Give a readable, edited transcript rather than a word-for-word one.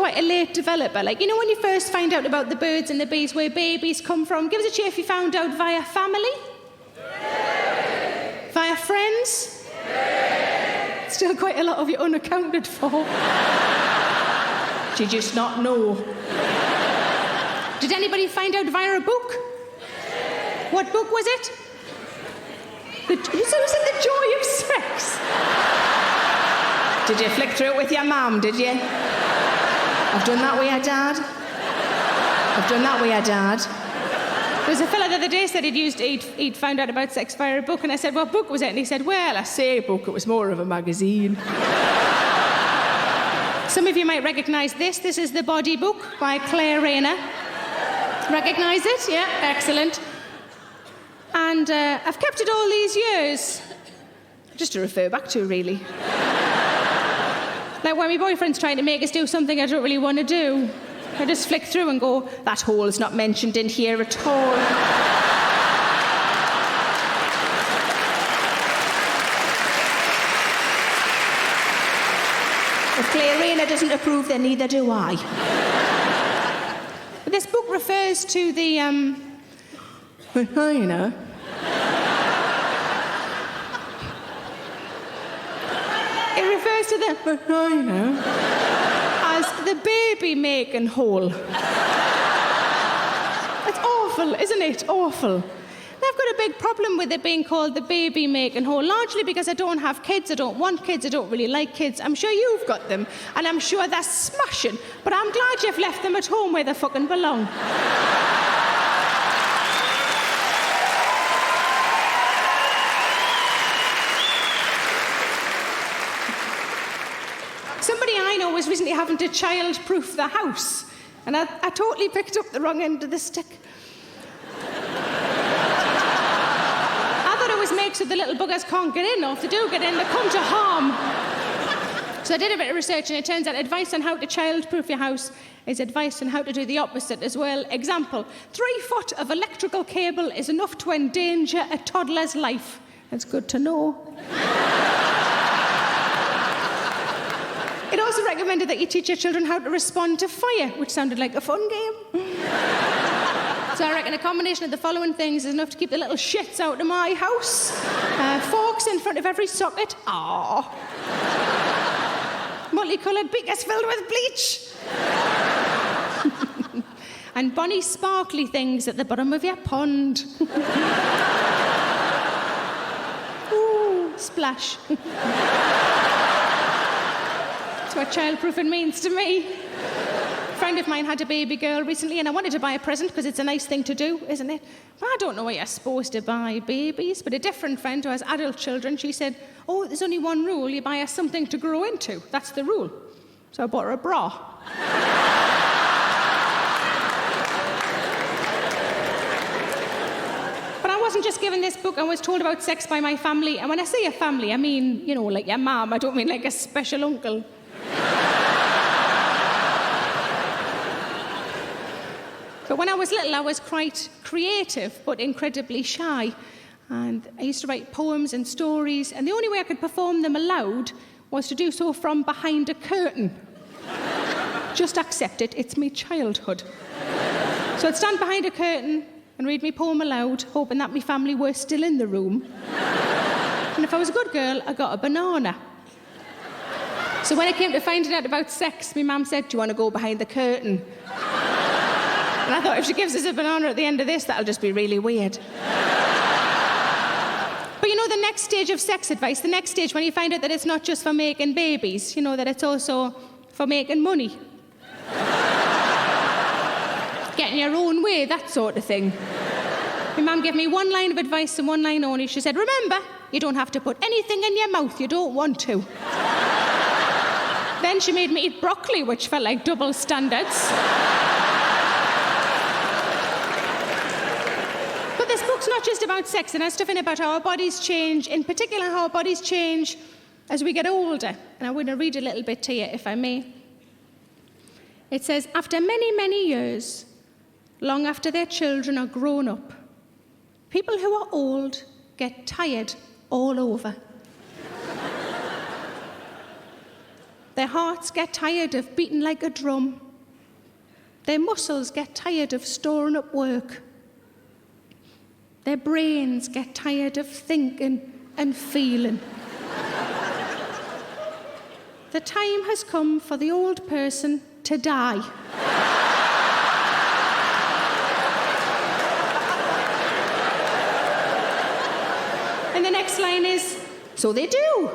quite a late developer. Like, you know when you first find out about the birds and the bees, where babies come from? Give us a cheer if you found out via family. Yay! Via friends. Yay! Still quite a lot of you unaccounted for. Do you just not know? Did anybody find out via a book? What book was it? Was it The Joy of Sex? Did you flick through it with your mum, did you? I've done that with your dad. I've done that with your dad. There was a fella the other day said he'd found out about sex via a book, and I said, what book was it? And he said, well, I say book, it was more of a magazine. Some of you might recognise this. This is The Body Book by Claire Rayner. Recognise it? Yeah, excellent. And I've kept it all these years, just to refer back to, really. Like when my boyfriend's trying to make us do something I don't really want to do, I just flick through and go, that hole's not mentioned in here at all. If Claire Rayner doesn't approve, then neither do I. But this book refers to the, vagina. It refers to the vagina as the baby-making hole. It's awful, isn't it? Awful. And I've got a big problem with it being called the baby-making hole, largely because I don't have kids, I don't want kids, I don't really like kids. I'm sure you've got them, and I'm sure they're smashing, but I'm glad you've left them at home where they fucking belong. Somebody I know was recently having to child-proof the house, and I totally picked up the wrong end of the stick. I thought it was make so the little buggers can't get in, or if they do get in, they come to harm. So I did a bit of research, and it turns out advice on how to child-proof your house is advice on how to do the opposite as well. Example, 3 foot of electrical cable is enough to endanger a toddler's life. That's good to know. It also recommended that you teach your children how to respond to fire, which sounded like a fun game. So I reckon a combination of the following things is enough to keep the little shits out of my house. Forks in front of every socket. Aww. Multicoloured beakers filled with bleach. And bonny sparkly things at the bottom of your pond. Ooh, splash. That's what childproofing means to me. A friend of mine had a baby girl recently, and I wanted to buy a present because it's a nice thing to do, isn't it? But I don't know why you're supposed to buy babies. But a different friend who has adult children, she said, oh, there's only one rule, you buy her something to grow into. That's the rule. So I bought her a bra. But I wasn't just given this book, I was told about sex by my family. And when I say a family, I mean, you know, like your mum. I don't mean like a special uncle. But when I was little, I was quite creative, but incredibly shy. And I used to write poems and stories, and the only way I could perform them aloud was to do so from behind a curtain. Just accept it, it's me childhood. So I'd stand behind a curtain and read my poem aloud, hoping that my family were still in the room. And if I was a good girl, I got a banana. So when it came to finding out about sex, my mum said, do you want to go behind the curtain? And I thought, if she gives us a banana at the end of this, that'll just be really weird. But you know, the next stage of sex advice, the next stage when you find out that it's not just for making babies, you know, that it's also for making money. Getting your own way, that sort of thing. My mum gave me one line of advice and one line only. She said, remember, you don't have to put anything in your mouth you don't want to. Then she made me eat broccoli, which felt like double standards. But this book's not just about sex. It has stuff in it about how our bodies change, in particular how our bodies change as we get older. And I want to read a little bit to you, if I may. It says, after many, many years, long after their children are grown up, people who are old get tired all over. Their hearts get tired of beating like a drum. Their muscles get tired of storing up work. Their brains get tired of thinking and feeling. The time has come for the old person to die. And the next line is, so they do.